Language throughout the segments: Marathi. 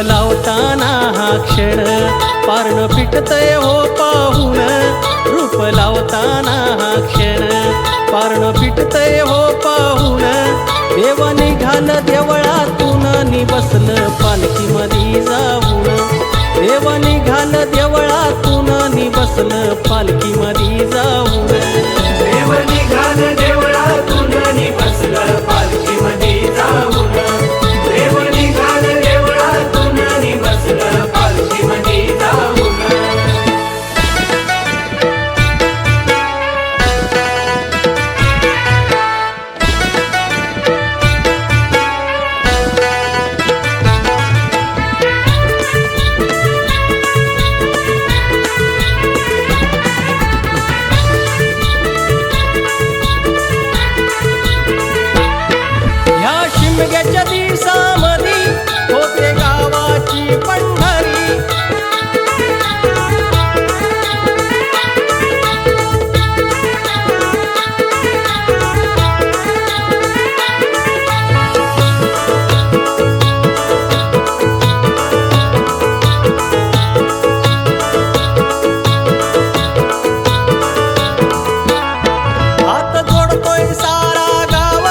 लावताना हा क्षण पारण पिटतय हो पाहून, रूप लावताना हा क्षण पारण पिटतय हो पाहून, देव निघाल देवळातून नि बसलं पालखीमधी जाऊन, देव निघाल देवळातून नि बसलं पालखीमधी जाऊन, देव निघाल देवळातून नि बसलं पालखीमधी जाऊन, देव निघाल देवळातून नि बसलं पालखीमधी जाऊन. शिमग्याच्या दिवसामधी होते गावाची पंढरी, हात जोडतोय सारा गाव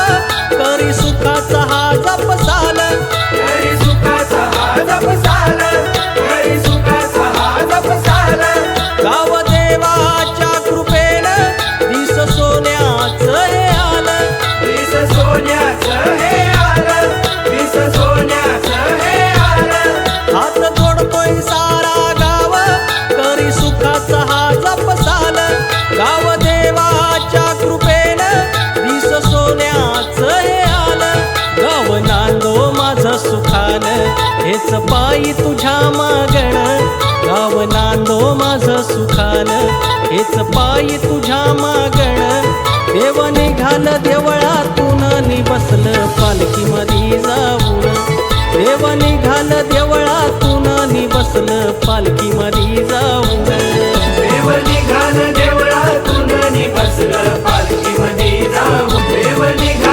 करी सुखाचा हा जपसाल, घरी सुखाचा हा जपसाल, घरी सुखाचा हा जपसाल. गाव देवाच्या कृपेनं दिस सोन्याचं हे आलं, दिस सोन्याचं हे आलं, दिस सोन्याचं हे आलं. हात जोडतोय सारा गाव करी सुखाचा हा जपसाल, गाव देवाच्या कृपेनं दिस सोन्याचं हे आलं, गाव नांदो माझं सुखानं हेच पायी तुझ्या मागण, गाव नांदो माझं सुखानं हेच पायी तुझ्या मागण, देव निघाल देवळातून नि बसलं पालखीमधी जाऊन, देव निघाल देवळातून नि बसलं पालखीमधी जाऊन, देव निघाल देवळातून नि बसलं पालखीमधी जाऊन, देव निघाल